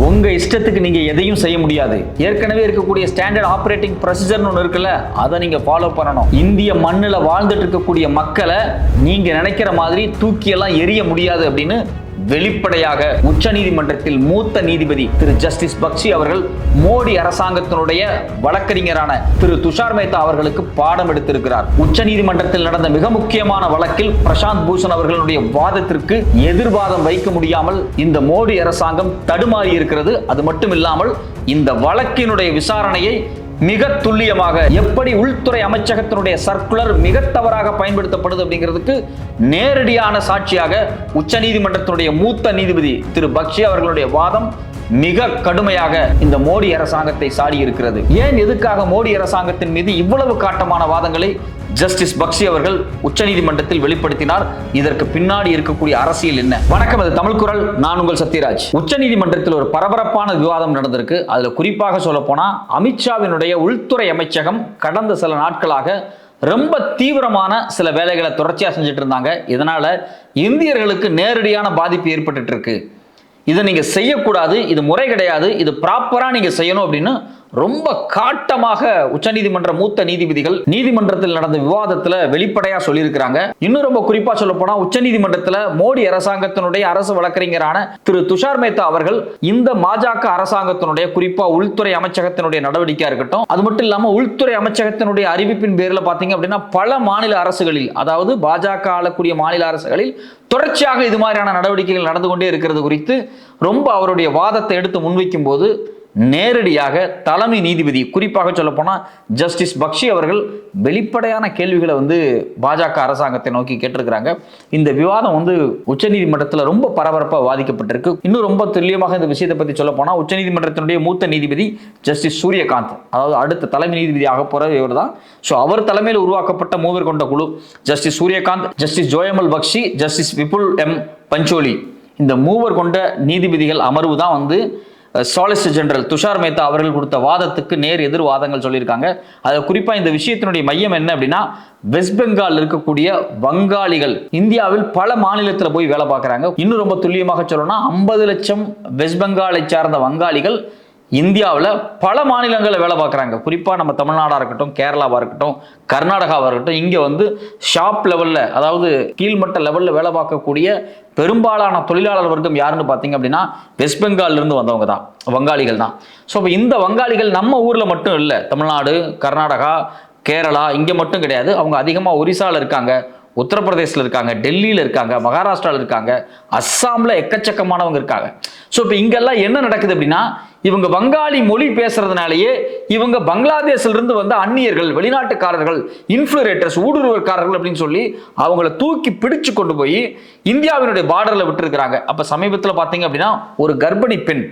உங்க இஷ்டத்துக்கு நீங்க எதையும் செய்ய முடியாது. ஏற்கனவே இருக்கக்கூடிய ஸ்டாண்டர்ட் ஆபரேட்டிங் ப்ரொசீஜர்னு ஒன்று இருக்குல்ல, அதை நீங்க ஃபாலோ பண்ணணும். இந்திய மண்ணில் வாழ்ந்துட்டு இருக்கக்கூடிய மக்களை நீங்க நினைக்கிற மாதிரி தூக்கி எல்லாம் எரிய முடியாது அப்படின்னு வெளிப்படையாக உச்சநீதிமன்றத்தில் மூத்த நீதிபதி திரு ஜஸ்டிஸ் பக்ஷி அவர்கள் மோடி அரசாங்கத்தினுடைய வழக்கறிஞரான திரு துஷார் மேத்தா அவர்களுக்கு பாடம் எடுத்திருக்கிறார். உச்சநீதிமன்றத்தில் நடந்த மிக முக்கியமான வழக்கில் பிரசாந்த் பூஷன் அவர்களுடைய வாதத்திற்கு எதிர்வாதம் வைக்க முடியாமல் இந்த மோடி அரசாங்கம் தடுமாறி இருக்கிறது. அது மட்டும் இல்லாமல் இந்த வழக்கினுடைய விசாரணையை மிக துல்லியமாக எப்படி உள்துறை அமைச்சகத்தினுடைய சர்க்குலர் மிக தவறாக பயன்படுத்தப்படுது அப்படிங்கிறதுக்கு நேரடியான சாட்சியாக உச்சநீதிமன்றத்தினுடைய மூத்த நீதிபதி திரு பக்ஷி அவர்களுடைய வாதம் மிக கடுமையாக இந்த மோடி அரசாங்கத்தை சாடி இருக்கிறது. ஏன் எதுக்காக மோடி அரசாங்கத்தின் மீது இவ்வளவு காட்டமான வாதங்களை ஜஸ்டிஸ் பக்ஷி அவர்கள் உச்சநீதிமன்றத்தில் வெளிப்படுத்தினார்? இதற்கு பின்னாடி இருக்கக்கூடிய அரசியல் என்ன? வணக்கம், அது தமிழ் குரல். நான் உங்கள் சத்யராஜ். உச்சநீதிமன்றத்தில் ஒரு பரபரப்பான விவாதம் நடந்திருக்கு. அதுல குறிப்பாக சொல்ல போனா அமித்ஷாவினுடைய உள்துறை அமைச்சகம் கடந்த சில நாட்களாக ரொம்ப தீவிரமான சில வேலைகளை தொடர்ச்சியா செஞ்சுட்டு இருந்தாங்க. இதனால இந்தியர்களுக்கு நேரடியான பாதிப்பு ஏற்பட்டு இருக்கு. இதை நீங்க செய்யக்கூடாது, இது முறை கிடையாது, இது ப்ராப்பரா நீங்க செய்யணும் அப்படின்னு ரொம்ப காட்டமாக உச்சநீதிமன்ற மூத்த நீதிபதிகள் நீதிமன்றத்தில் நடந்த விவாதத்துல வெளிப்படையா சொல்லியிருக்கிறாங்க. இன்னும் ரொம்ப குறிப்பா சொல்ல போனா உச்சநீதிமன்றத்தில் மோடி அரசாங்கத்தினுடைய அரசு வழக்கறிஞரான திரு துஷார் மேத்தா அவர்கள் இந்த பாஜக அரசாங்கத்தினுடைய குறிப்பா உள்துறை அமைச்சகத்தினுடைய நடவடிக்கையா இருக்கட்டும், அது மட்டும் இல்லாம உள்துறை அமைச்சகத்தினுடைய அறிவிப்பின் பேரில் பாத்தீங்க அப்படின்னா பல மாநில அரசுகளில், அதாவது பாஜக ஆளக்கூடிய மாநில அரசுகளில் தொடர்ச்சியாக இது மாதிரியான நடவடிக்கைகள் நடந்து கொண்டே இருக்கிறது குறித்து ரொம்ப அவருடைய வாதத்தை எடுத்து முன்வைக்கும் போது நேரடியாக தலைமை நீதிபதி குறிப்பாக சொல்ல போனா ஜஸ்டிஸ் பக்ஷி அவர்கள் வெளிப்படையான கேள்விகளை பாஜக அரசாங்கத்தை நோக்கி கேட்டிருக்கிறாங்க. இந்த விவாதம் உச்சநீதிமன்றத்தில் ரொம்ப பரபரப்பாக வாதிக்கப்பட்டிருக்கு. இன்னும் ரொம்ப துல்லியமாக இந்த விஷயத்தை பற்றி சொல்ல போனா உச்சநீதிமன்றத்தினுடைய மூத்த நீதிபதி ஜஸ்டிஸ் சூரியகாந்த், அதாவது அடுத்த தலைமை நீதிபதி ஆக போற இவர் தான். ஸோ அவர் தலைமையில் உருவாக்கப்பட்ட மூவர் கொண்ட குழு ஜஸ்டிஸ் சூரியகாந்த், ஜஸ்டிஸ் ஜோயமல் பக்ஷி, ஜஸ்டிஸ் விபுல் எம் பஞ்சோலி, இந்த மூவர் கொண்ட நீதிபதிகள் அமர்வு தான் சாலிசிட்டர் ஜெனரல் துஷார் மேத்தா அவர்கள் கொடுத்த வாதத்துக்கு நேர் எதிர் வாதங்கள் சொல்லியிருக்காங்க. அது குறிப்பா இந்த விஷயத்தினுடைய மையம் என்ன அப்படின்னா, வெஸ்ட் பெங்கால் இருக்கக்கூடிய வங்காளிகள் இந்தியாவில் பல மாநிலத்தில் போய் வேலை பார்க்குறாங்க. இன்னும் ரொம்ப துல்லியமாக சொல்லணும்னா 50 லட்சம் வெஸ்ட் பெங்காலை சார்ந்த வங்காளிகள் இந்தியாவில் பல மாநிலங்களில் வேலை பார்க்குறாங்க. குறிப்பாக நம்ம தமிழ்நாடாக இருக்கட்டும், கேரளாவாக இருக்கட்டும், கர்நாடகாவாக இருக்கட்டும், இங்கே ஷாப் லெவலில், அதாவது கீழ்மட்ட லெவலில் வேலை பார்க்கக்கூடிய பெரும்பாலான தொழிலாளர் வர்க்கம் யாருன்னு பார்த்தீங்க அப்படின்னா வெஸ்ட் பெங்காலிருந்து வந்தவங்க தான், வங்காளிகள் தான். ஸோ இப்போ இந்த வங்காளிகள் நம்ம ஊரில் மட்டும் இல்லை, தமிழ்நாடு, கர்நாடகா, கேரளா இங்கே மட்டும் கிடையாது. அவங்க அதிகமாக ஒரிசாவில் இருக்காங்க, உத்தரப்பிரதேசில் இருக்காங்க, டெல்லியில் இருக்காங்க, மகாராஷ்டிராவில் இருக்காங்க, அஸ்ஸாமில் எக்கச்சக்கமானவங்க இருக்காங்க. ஸோ இப்போ இங்கெல்லாம் என்ன நடக்குது அப்படின்னா, இவங்க வங்காளி மொழி பேசுறதுனாலேயே இவங்க பங்களாதேஷ்ல இருந்து வந்த அந்நியர்கள், வெளிநாட்டுக்காரர்கள், இன்ஃப்ளூரேட்டர்ஸ், ஊடுருவற்காரர்கள் அப்படின்னு சொல்லி அவங்கள தூக்கி பிடிச்சு கொண்டு போய் இந்தியாவினுடைய பார்டர்ல விட்டுருக்காங்க. அப்ப சமீபத்தில் பார்த்தீங்க அப்படின்னா ஒரு கர்ப்பிணி பெண்,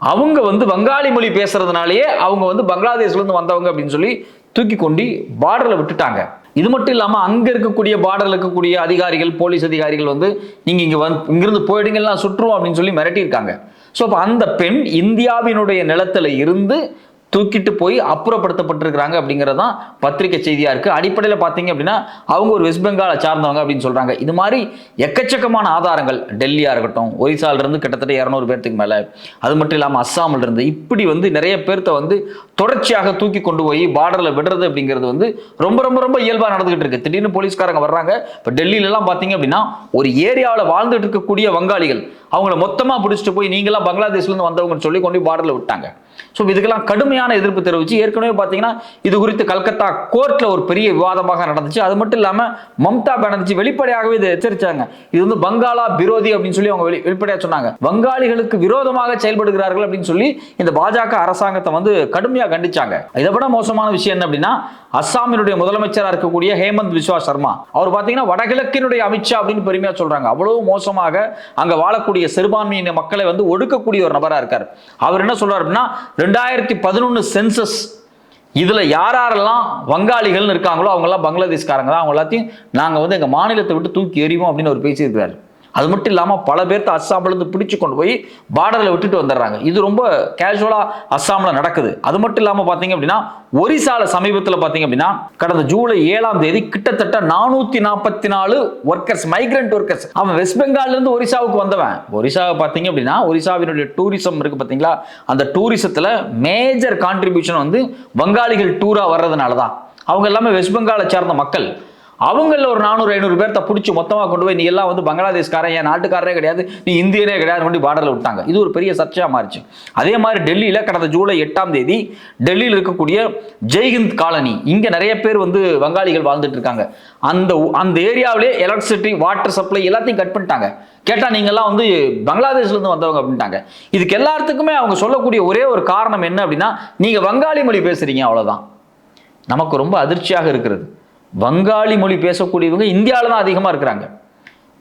அவங்க வங்காளி மொழி பேசுறதுனாலேயே அவங்க பங்களாதேஷ்ல இருந்து வந்தவங்க அப்படின்னு சொல்லி தூக்கி கொண்டு பார்டர்ல விட்டுட்டாங்க. இது மட்டும் இல்லாமல் அங்கே இருக்கக்கூடிய பார்டரில் இருக்கக்கூடிய அதிகாரிகள், போலீஸ் அதிகாரிகள் நீங்கள் இங்கிருந்து போயிடுங்கலாம், சுற்றுவோம் அப்படின்னு சொல்லி மிரட்டியிருக்காங்க. ஸோ அப்போ அந்த பெண் இந்தியாவினுடைய நிலத்தில் இருந்து தூக்கிட்டு போய் அப்புறப்படுத்தப்பட்டிருக்கிறாங்க அப்படிங்கிறதான் பத்திரிகை செய்தியா இருக்கு. அடிப்படையில் பார்த்தீங்க அப்படின்னா அவங்க ஒரு வெஸ்ட் பெங்காலை சார்ந்தவங்க அப்படின்னு சொல்றாங்க. இது மாதிரி எக்கச்சக்கமான ஆதாரங்கள் டெல்லியா இருக்கட்டும், ஒரிசால இருந்து கிட்டத்தட்ட 200 பேர்த்துக்கு மேல, அது மட்டும் இல்லாமல் அஸ்ஸாமில் இருந்து இப்படி நிறைய பேர்த்த தொடர்ச்சியாக தூக்கி கொண்டு போய் பார்டர்ல விடுறது அப்படிங்கிறது ரொம்ப ரொம்ப ரொம்ப இயல்பா நடந்துகிட்டு இருக்கு. திடீர்னு போலீஸ்காரங்க வர்றாங்க. இப்போ டெல்லியில எல்லாம் பார்த்தீங்க அப்படின்னா ஒரு ஏரியாவில் வாழ்ந்துட்டு இருக்கக்கூடிய வங்காளிகள் அவங்கள மொத்தமா பிடிச்சிட்டு போய் நீங்களாம் பங்களாதேஷ்ல இருந்து வந்தவங்கன்னு சொல்லி கொண்டு பார்டர்ல விட்டாங்க. ஸோ இதுக்கெல்லாம் கடுமையான எதிர்ப்பு தெரிவிச்சு ஏற்கனவே பார்த்தீங்கன்னா இது குறித்து கல்கத்தா கோர்ட்ல ஒரு பெரிய விவாதமாக நடந்துச்சு. அது மட்டும் இல்லாமல் மம்தா பானர்ஜி வெளிப்படையாகவே இதை எச்சரிச்சாங்க. இது பங்காளா விரோதி அப்படின்னு சொல்லி அவங்க வெளிப்படையாக சொன்னாங்க. வங்காளிகளுக்கு விரோதமாக செயல்படுகிறார்கள் அப்படின்னு சொல்லி இந்த பாஜக அரசாங்கத்தை கடுமையாக கண்டிச்சாங்க. இதை விட மோசமான விஷயம் என்ன அப்படின்னா, அஸ்ஸாமினுடைய முதலமைச்சராக இருக்கக்கூடிய ஹேமந்த் பிஸ்வா சர்மா அவர் பார்த்தீங்கன்னா வடகிழக்கினுடைய அமித்ஷா அப்படின்னு பெருமையா சொல்றாங்க. அவ்வளவு மோசமாக அங்க வாழக்கூடிய சிறுபான்மையின மக்களை ஒடுக்கக்கூடிய ஒரு நபரா இருக்கார். அவர் என்ன சொல்றாரு அப்படின்னா, 2011 சென்சஸ் இதுல யாரெல்லாம் வங்காளிகள் இருக்காங்களோ அவங்க எல்லாம் பங்களாதேஷ்காரங்க தான், அவங்க எல்லாத்தையும் நாங்க எங்க மாநிலத்தை விட்டு தூக்கி எறிவோம் அப்படின்னு அவர் பேசியிருக்கிறார். அது மட்டும் இல்லாமல் பல பேர்த்த அஸ்ஸாம்லேருந்து பிடிச்சு கொண்டு போய் பார்டரில் விட்டுட்டு வந்துடுறாங்க. இது ரொம்ப கேஷுவலாக அஸ்ஸாமில் நடக்குது. அது மட்டும் இல்லாமல் பார்த்தீங்க அப்படின்னா ஒரிசால சமீபத்தில் பார்த்தீங்க அப்படின்னா கடந்த ஜூலை 7ஆம் தேதி கிட்டத்தட்ட 444 ஒர்க்கர்ஸ், மைக்ரண்ட் ஒர்க்கர்ஸ், அவன் வெஸ்ட் பெங்கால்ல இருந்து ஒரிசாவுக்கு வந்தவன். ஒரிசாவை பார்த்தீங்க அப்படின்னா ஒரிசாவினுடைய டூரிசம் இருக்கு பார்த்தீங்களா, அந்த டூரிசத்தில் மேஜர் கான்ட்ரிபியூஷன் வந்து வங்காளிகள் டூரா வர்றதுனால தான். அவங்க எல்லாமே வெஸ்ட் பெங்காலை சேர்ந்த மக்கள். அவங்கள ஒரு 400-500 பேர்த்த பிடிச்சி மொத்தமாக கொண்டு போய் நீ எல்லாம் வந்து பங்களாதேஷ்காரன், என் நாட்டுக்காரரே கிடையாது, நீ இந்தியனே கிடையாது கொண்டு பார்டரில் விட்டாங்க. இது ஒரு பெரிய சர்ச்சையாக மாறிச்சு. அதே மாதிரி டெல்லியில் கடந்த ஜூலை 8ஆம் தேதி டெல்லியில் இருக்கக்கூடிய ஜெய்ஹிந்த் காலனி, இங்கே நிறைய பேர் வந்து வங்காளிகள் வாழ்ந்துட்டு இருக்காங்க. அந்த ஏரியாவிலே எலக்ட்ரிசிட்டி, வாட்டர் சப்ளை எல்லாத்தையும் கட் பண்ணிட்டாங்க. கேட்டால் நீங்கள்லாம் வந்து பங்களாதேஷ்லேருந்து வந்தவங்க அப்படின்ட்டாங்க. இதுக்கு எல்லாத்துக்குமே அவங்க சொல்லக்கூடிய ஒரே ஒரு காரணம் என்ன அப்படின்னா, நீங்கள் வங்காளி மொழி பேசுகிறீங்க, அவ்வளோதான். நமக்கு ரொம்ப அதிர்ச்சியாக இருக்கிறது, வங்காளி மொழி பேசக்கூடியவங்க இந்தியாவில் தான் அதிகமாக இருக்கிறாங்க.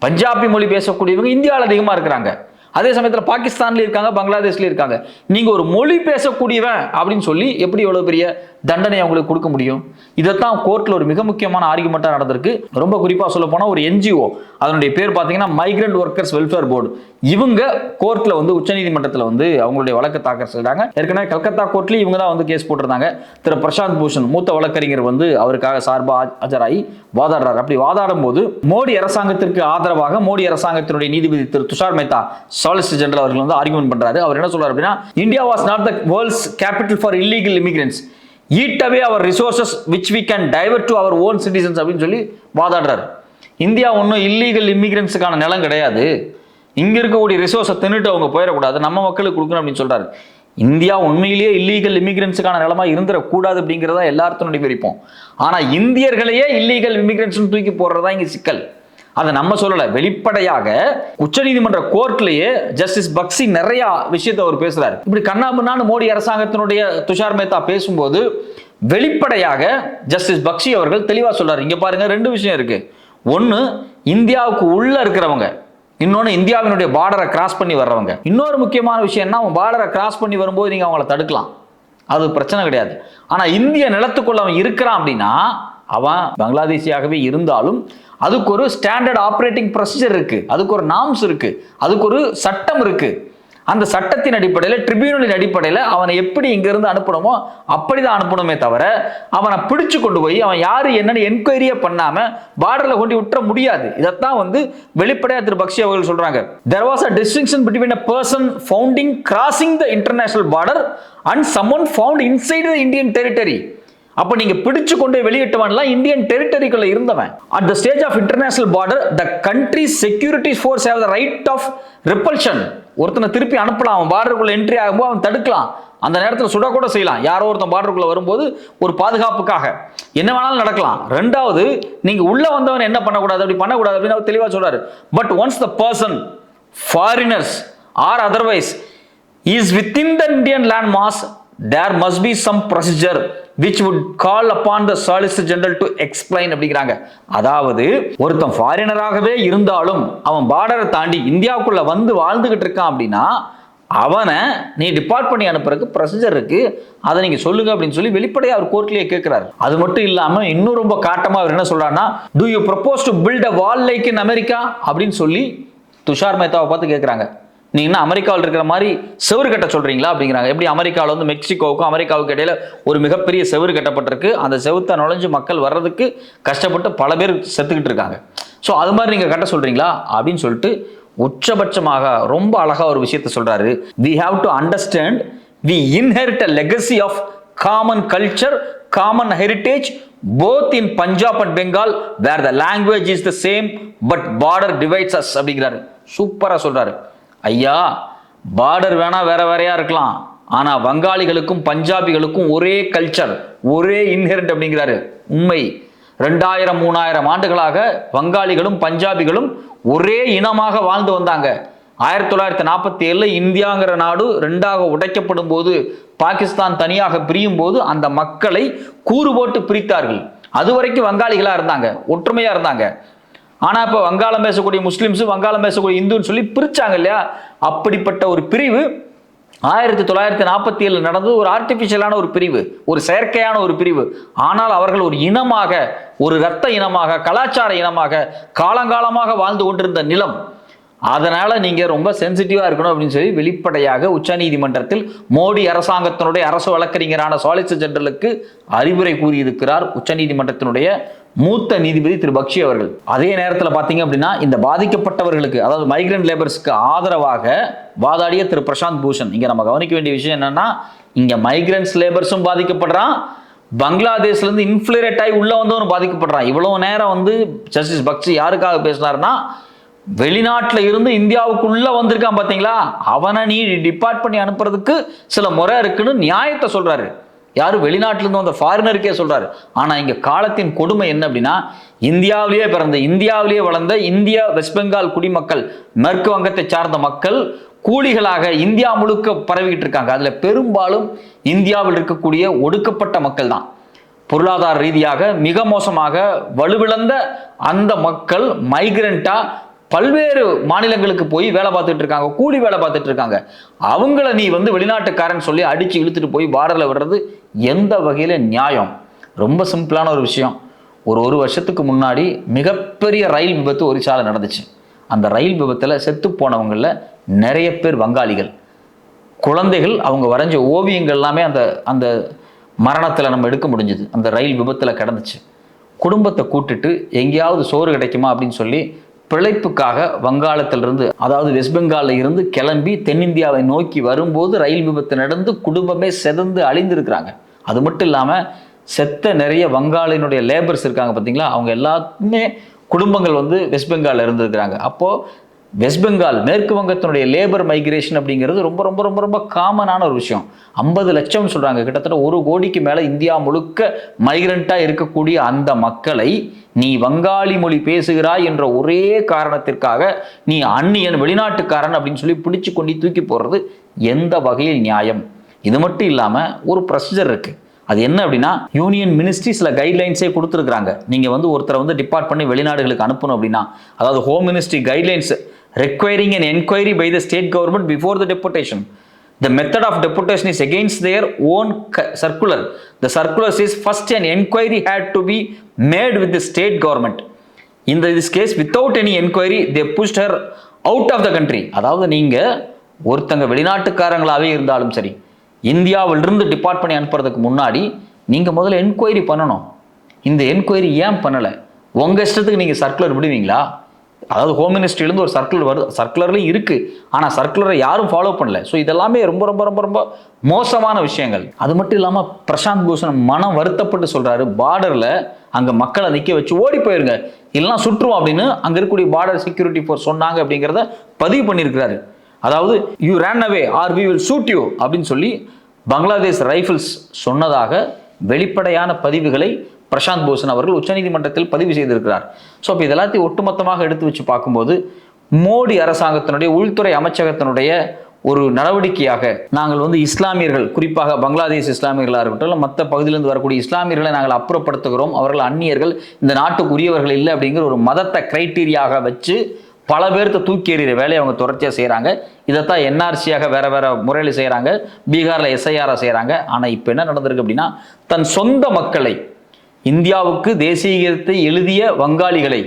பஞ்சாபி மொழி பேசக்கூடியவங்க இந்தியாவில் அதிகமாக இருக்கிறாங்க. அதே சமயத்தில் பாகிஸ்தான்ல இருக்காங்க, பங்களாதேஷ்ல இருக்காங்க. நீங்க ஒரு மொழி பேசக்கூடியவன் அப்படின்னு சொல்லி எப்படி எவ்வளவு பெரிய தண்டனை அவங்களுக்கு கொடுக்க முடியும்? இதைத்தான் கோர்ட்ல ஒரு மிக முக்கியமான ஆர்குமெண்டா நடந்திருக்கு. ரொம்ப குறிப்பா சொல்ல போனா ஒரு NGO, அதனுடைய பேர் பார்த்தீங்கன்னா மைக்ரண்ட் ஒர்க்கர்ஸ் வெல்ஃபேர் போர்டு, இவங்க கோர்ட்ல வந்து உச்சநீதிமன்றத்தில் வந்து அவங்களுடைய வழக்கு தாக்கல் செய்றாங்க. ஏற்கனவே கல்கத்தா கோர்ட்ல இவங்க தான் வந்து கேஸ் போட்டிருந்தாங்க. திரு பிரசாந்த் பூஷன் மூத்த வழக்கறிஞர் வந்து அவருக்காக சார்பாக ஆஜராகி வாதாடுறாரு. அப்படி வாதாடும் போது மோடி அரசாங்கத்திற்கு ஆதரவாக மோடி அரசாங்கத்தினுடைய நீதிபதி திரு துஷார் மேத்தா, சாலிசிட்டர் ஜெனரல் அவர்கள் வந்து ஆர்குமெண்ட் பண்றாரு. அவர் என்ன சொல்றாரு அப்படின்னா, India was not the world's capital for illegal immigrants, eat away our resources which we can divert to our own citizens அப்படின்னு சொல்லி வாதாடுறாரு. இந்தியா ஒன்றும் இல்லீகல் இமிகிரன்ஸுக்கான நிலம் கிடையாது, இங்க இருக்கக்கூடிய ரிசோர்ஸை தின்னுட்டு அவங்க போயிடக்கூடாது, நம்ம மக்களுக்கு கொடுக்கணும் அப்படின்னு சொல்றாரு. இந்தியா உண்மையிலேயே இல்லீகல் இமிகிரன்ஸுக்கான நிலமா இருந்துடக்கூடாது அப்படிங்கிறதா எல்லாருத்தனுடைய விருப்பம். ஆனா இந்தியர்களையே இல்லீகல் இமிகிரன்ஸ் தூக்கி போடுறதா இங்க சிக்கல். அதை நம்ம சொல்லல, வெளிப்படையாக உச்சநீதிமன்ற கோர்ட்லயே ஜஸ்டிஸ் பக்சி நிறைய விஷயத்தை அவர் பேசுறாரு. இப்படி கண்ணாபின்னான்னு மோடி அரசாங்கத்தினுடைய துஷார் மேத்தா பேசும்போது வெளிப்படையாக ஜஸ்டிஸ் பக்சி அவர்கள் தெளிவா சொல்றாரு. இங்க பாருங்க, ரெண்டு விஷயம் இருக்கு. ஒன்னு இந்தியாவுக்கு உள்ள இருக்கிறவங்க, இன்னொன்னு இந்தியாவினுடைய பார்டரை கிராஸ் பண்ணி வர்றவங்க. இன்னொரு முக்கியமான விஷயம் என்ன, பார்டரை கிராஸ் பண்ணி வரும்போது நீங்க அவங்கள தடுக்கலாம், அது பிரச்சனை கிடையாது. ஆனா இந்திய நிலத்துக்குள்ள அவன் இருக்கிறான் அப்படின்னா அவன் பங்களாதேசியாகவே இருந்தாலும் அதுக்கு ஒரு ஸ்டாண்டர்ட் ஆப்ரேட்டிங் ப்ரொசீஜர் இருக்கு, அதுக்கு ஒரு நார்ம்ஸ் இருக்கு, அதுக்கு ஒரு சட்டம் இருக்கு. அந்த சட்டத்தின் அடிப்படையில், ட்ரிபியூனலின் அடிப்படையில் அவனை எப்படி இங்கிருந்து அனுப்பணுமோ அப்படிதான் அனுப்பணுமே தவிர அவனை பிடிச்சு கொண்டு போய் அவன் யாரு என்னன்னு என்கொயரியே பண்ணாம பார்டர்ல கொண்டு விட்டுற முடியாது. இதைத்தான் வந்து வெளிப்படையா திரு பக்சி அவர்கள் சொல்றாங்க. There was a distinction between a person found crossing the international border and someone found inside the Indian territory. அப்ப நீங்க பிடிச்சு கொண்டு வெளியிட்டவன்லாம் இந்தியன் டெரிட்டரிக்குள்ள இருந்தவன். At the stage of international border the country security force have the right of repulsion. ஒருத்தனை திருப்பி அனுப்பலாம், அவன் பார்டருக்குள்ள என்ட்ரி ஆகும்போது அவன் தடுக்கலாம், அந்த நேரத்தில் சுடக்கூட செய்யலாம். யாரோ ஒருத்தன் பார்டருக்குள்ள வரும்போது ஒரு பாதுகாப்புக்காக என்ன வேணாலும் நடக்கலாம். ரெண்டாவது, நீங்க உள்ள வந்தவன் என்ன பண்ணக்கூடாது, அப்படி பண்ணக்கூடாது அப்படின்னு அவர் தெளிவா சொல்றாரு. But once the person, foreigners or otherwise is within the Indian land mass, there must be some procedure which would call upon the Solicitor General to explain அப்படிங்கிறாங்க. அதாவது ஒருத்தன் ஃபாரினராகவே இருந்தாலும் அவன் பார்டரை தாண்டி இந்தியாவுக்குள்ள வந்து வாழ்ந்துகிட்டு இருக்கான் அப்படின்னா அவனை நீ டிபார்ட் பண்ணி அனுப்புறதுக்கு ப்ரொசீஜர் இருக்கு, அதை நீங்க சொல்லுங்க அப்படின்னு சொல்லி வெளிப்படையா அவர் கோர்ட்லயே கேட்கிறாரு. அது மட்டும் இல்லாம இன்னும் ரொம்ப காட்டமா அவர் என்ன சொல்றாருன்னா, do you propose to build a wall like in America அப்படின்னு சொல்லி துஷார் மேத்தாவை பார்த்து கேட்கிறாங்க. நீங்க என்ன அமெரிக்காவில் இருக்கிற மாதிரி செவரு கட்ட சொல்றீங்களா அப்படிங்கிறாங்க. எப்படி அமெரிக்காவில் வந்து மெக்சிகோவுக்கும் அமெரிக்காவுக்கு இடையில ஒரு மிகப்பெரிய செவரு கட்டப்பட்டிருக்கு, அந்த செவுத்தை நுழைஞ்சு மக்கள் வர்றதுக்கு கஷ்டப்பட்டு பல பேர் செத்துக்கிட்டு இருக்காங்க. ஸோ அது மாதிரி நீங்க கட்ட சொல்றீங்களா அப்படின்னு சொல்லிட்டு உச்சபட்சமாக ரொம்ப அழகா ஒரு விஷயத்தை சொல்றாரு. we have to understand we inherit a legacy of common culture, common heritage both in Punjab and Bengal where the language is the same but border divides us அப்படிங்கிறாரு. சூப்பரா சொல்றாரு. ஐயா, பார்டர் வேணா வேற வேறையா இருக்கலாம், ஆனா வங்காளிகளுக்கும் பஞ்சாபிகளுக்கும் ஒரே கல்ச்சர், ஒரே இன்ஹெரிட் அப்படிங்கிறாரு. உண்மை. 2000-3000 ஆண்டுகளாக வங்காளிகளும் பஞ்சாபிகளும் ஒரே இனமாக வாழ்ந்து வந்தாங்க. 1947 இந்தியாங்கிற நாடு ரெண்டாக உடைக்கப்படும் போது, பாகிஸ்தான் தனியாக பிரியும் போது அந்த மக்களை கூறு போட்டு பிரித்தார்கள். அது வரைக்கும் வங்காளிகளா இருந்தாங்க, ஒற்றுமையா இருந்தாங்க. ஆனா இப்ப வங்காளம் பேசக்கூடிய முஸ்லிம்ஸ், வங்காளம் பேசக்கூடிய இந்துன்னு சொல்லி பிரிச்சாங்க இல்லையா? அப்படிப்பட்ட ஒரு பிரிவு 1947 நடந்தது. ஒரு ஆர்டிபிஷியலான ஒரு பிரிவு, ஒரு செயற்கையான ஒரு பிரிவு. ஆனால் அவர்கள் ஒரு இனமாக, ஒரு இரத்த இனமாக, கலாச்சார இனமாக காலங்காலமாக வாழ்ந்து கொண்டிருந்த நிலம். அதனால நீங்க ரொம்ப சென்சிட்டிவா இருக்கணும் அப்படின்னு சொல்லி வெளிப்படையாக உச்சநீதிமன்றத்தில் மோடி அரசாங்கத்தினுடைய அரசு வழக்கறிஞரான சாலிசிட்டர் ஜெனரலுக்கு அறிவுரை கூறியிருக்கிறார் உச்சநீதிமன்றத்தினுடைய மூத்த நீதிபதி திரு பக்ஷி அவர்கள். அதே நேரத்தில் பார்த்தீங்க அப்படின்னா இந்த பாதிக்கப்பட்டவர்களுக்கு, அதாவது மைக்ரண்ட் லேபர்ஸ்க்கு ஆதரவாக வாதாடிய திரு பிரசாந்த் பூஷன், இங்க நம்ம கவனிக்க வேண்டிய விஷயம் என்னன்னா, இங்க மைக்ரண்ட்ஸ் லேபர்ஸும் பாதிக்கப்படுறான், பங்களாதேஷ்ல இருந்து இன்ஃபில்ட்ரேட் ஆகி உள்ள வந்தவனும் பாதிக்கப்படுறான். இவ்வளவு நேரம் வந்து ஜஸ்டிஸ் பக்ஷி யாருக்காக பேசினாருன்னா, வெளிநாட்டில் இருந்து இந்தியாவுக்குள்ள வந்திருக்கான் பாத்தீங்களா, அவனை நீ டிபார்ட் பண்ணி அனுப்புறதுக்கு சில முறை இருக்குன்னு நியாயத்தை சொல்றாரு. யாரும் வெளிநாட்டிலிருந்து வந்த ஃபாரினருக்கே சொல்றாரு. ஆனா இங்க காலத்தின் கொடுமை என்ன அப்படின்னா, இந்தியாவிலேயே பிறந்த, இந்தியாவிலேயே வளர்ந்த இந்திய வெஸ்ட் பெங்கால் குடிமக்கள், மேற்கு வங்கத்தை சார்ந்த மக்கள் கூலிகளாக இந்தியா முழுக்க பரவிக்கிட்டு இருக்காங்க. அதுல பெரும்பாலும் இந்தியாவில் இருக்கக்கூடிய ஒடுக்கப்பட்ட மக்கள் தான். பொருளாதார ரீதியாக மிக மோசமாக வலுவிழந்த அந்த மக்கள் மைக்ரண்டா பல்வேறு மாநிலங்களுக்கு போய் வேலை பார்த்துட்டு இருக்காங்க, கூலி வேலை பார்த்துட்டு இருக்காங்க. அவங்கள நீ வந்து வெளிநாட்டுக்காரன் சொல்லி அடிச்சு இழுத்துட்டு போய் பார்டர்ல விடுறது எந்த வகையில நியாயம்? ரொம்ப சிம்பிளான ஒரு விஷயம். ஒரு வருஷத்துக்கு முன்னாடி மிகப்பெரிய ரயில் விபத்து ஒரிசால நடந்துச்சு. அந்த ரயில் விபத்துல செத்து போனவங்கள நிறைய பேர் வங்காளிகள். குழந்தைகள் அவங்க வரைஞ்ச ஓவியங்கள் எல்லாமே அந்த அந்த மரணத்துல நம்ம எடுக்க முடிஞ்சது. அந்த ரயில் விபத்துல கிடந்துச்சு. குடும்பத்தை கூட்டிட்டு எங்கேயாவது சோறு கிடைக்குமா அப்படின்னு சொல்லி பிழைப்புக்காக வங்காளத்திலிருந்து, அதாவது வெஸ்ட் பெங்காலில் இருந்து கிளம்பி தென்னிந்தியாவை நோக்கி வரும்போது ரயில் விபத்து நடந்து குடும்பமே செதந்து அழிந்திருக்கிறாங்க. அது மட்டும் இல்லாமல் செத்த நிறைய வங்காளினுடைய லேபர்ஸ் இருக்காங்க பார்த்தீங்களா, அவங்க எல்லாத்துமே குடும்பங்கள் வந்து வெஸ்ட் பெங்காலில் இருந்திருக்கிறாங்க. அப்போது வெஸ்ட் பெங்கால், மேற்கு வங்கத்தினுடைய லேபர் மைக்ரேஷன் அப்படிங்கிறது ரொம்ப ரொம்ப ரொம்ப ரொம்ப காமனான ஒரு விஷயம். 50 லட்சம் சொல்கிறாங்க, கிட்டத்தட்ட 1 கோடிக்கு மேலே இந்தியா முழுக்க மைக்ரண்ட்டாக இருக்கக்கூடிய அந்த மக்களை நீ வங்காளி மொழி பேசுகிறாய் என்ற ஒரே காரணத்திற்காக நீ அந்நியன், வெளிநாட்டுக்காரன் அப்படின்னு சொல்லி பிடிச்சு கொண்டு தூக்கி போடுறது எந்த வகையில் நியாயம்? இது மட்டும் இல்லாமல் ஒரு ப்ரொசீஜர் இருக்குது. அது என்ன அப்படின்னா, யூனியன் மினிஸ்ட்ரி சில கைட்லைன்ஸே கொடுத்துருக்காங்க. நீங்கள் வந்து ஒருத்தரை வந்து டிபார்ட் பண்ணி வெளிநாடுகளுக்கு அனுப்பணும் அப்படின்னா, அதாவது home ministry guidelines requiring an inquiry by the state government before the deportation. The method of deportation is against their own circular. The circular says first an inquiry had to be made with the state government. In this case, without any inquiry, they pushed her out of the country. அதாவது நீங்க ஒருத்தங்க வெளிநாட்டுக்காரங்களாவே இருந்தாலும் சரி, இந்தியாவிலிருந்து depart பண்ணி அனுப்புறதுக்கு முன்னாடி நீங்க முதல்ல என்கொயரி பண்ணணும். இந்த என்கொயரி ஏன் பண்ணலை? உங்க இஷ்டத்துக்கு நீங்க சர்க்குலர் விடுவீங்களா? அதாவது ஹோம் மினிஸ்ட்ரியிலேருந்து ஒரு சர்க்குலர் வருது, சர்க்குலர்லையும் இருக்குது, ஆனால் சர்க்குலரை யாரும் ஃபாலோ பண்ணல. ஸோ இதெல்லாமே ரொம்ப ரொம்ப ரொம்ப ரொம்ப மோசமான விஷயங்கள். அது மட்டும் இல்லாமல் பிரசாந்த் பூஷன் மனம் வருத்தப்பட்டு சொல்கிறாரு, பார்டரில் அங்கே மக்களை நிற்க வச்சு ஓடி போயிருங்க, இல்லைனா சுற்றுவோம் அப்படின்னு அங்கே இருக்கக்கூடிய பார்டர் செக்யூரிட்டி ஃபோர்ஸ் சொன்னாங்க அப்படிங்கிறத பதிவு பண்ணியிருக்கிறாரு. அதாவது you run away or we will shoot you அப்படின்னு சொல்லி பங்களாதேஷ் ரைஃபிள்ஸ் சொன்னதாக வெளிப்படையான பதிவுகளை பிரசாந்த் பூஷன் அவர்கள் உச்சநீதிமன்றத்தில் பதிவு செய்திருக்கிறார். ஸோ இப்போ இதெல்லாத்தையும் ஒட்டுமொத்தமாக எடுத்து வச்சு பார்க்கும்போது மோடி அரசாங்கத்தினுடைய உள்துறை அமைச்சகத்தினுடைய ஒரு நடவடிக்கையாக நாங்கள் வந்து இஸ்லாமியர்கள், குறிப்பாக பங்களாதேஷ் இஸ்லாமியர்களாக இருக்கட்டும் இல்லை மற்ற பகுதியிலிருந்து வரக்கூடிய இஸ்லாமியர்களை நாங்கள் அப்புறப்படுத்துகிறோம், அவர்கள் அந்நியர்கள், இந்த நாட்டுக்கு உரியவர்கள் இல்லை அப்படிங்கிற ஒரு மதத்தை கிரைட்டீரியாக வச்சு பல பேர்த்த தூக்கி எறிகிற வேலையை அவங்க தொடர்ச்சியாக செய்கிறாங்க. இதைத்தான் என்ஆர்சியாக வேறு வேறு முறையில் செய்கிறாங்க, பீகாரில் எஸ்ஐஆராக செய்கிறாங்க. ஆனால் இப்போ என்ன நடந்திருக்கு அப்படின்னா, தன் சொந்த மக்களை, இந்தியாவுக்கு தேசிய கீதத்தை எழுதிய வங்காளிகளை,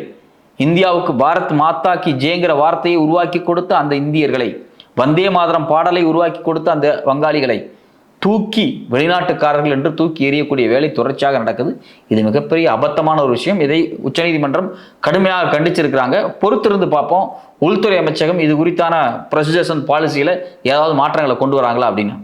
இந்தியாவுக்கு பாரத் மாதா கி ஜேங்கிற வார்த்தையை உருவாக்கி கொடுத்த அந்த இந்தியர்களை, வந்தே மாதரம் பாடலை உருவாக்கி கொடுத்த அந்த வங்காளிகளை தூக்கி வெளிநாட்டுக்காரர்கள் என்று தூக்கி எறியக்கூடிய வேலை தொடர்ச்சியாக நடக்குது. இது மிகப்பெரிய அபத்தமான ஒரு விஷயம். இதை உச்சநீதிமன்றம் கடுமையாக கண்டிச்சிருக்கிறாங்க. பொறுத்திருந்து பார்ப்போம் உள்துறை அமைச்சகம் இது குறித்தான ப்ரொசீஜர்ஸ் அண்ட் பாலிசியில் ஏதாவது மாற்றங்களை கொண்டு வராங்களா அப்படின்னு.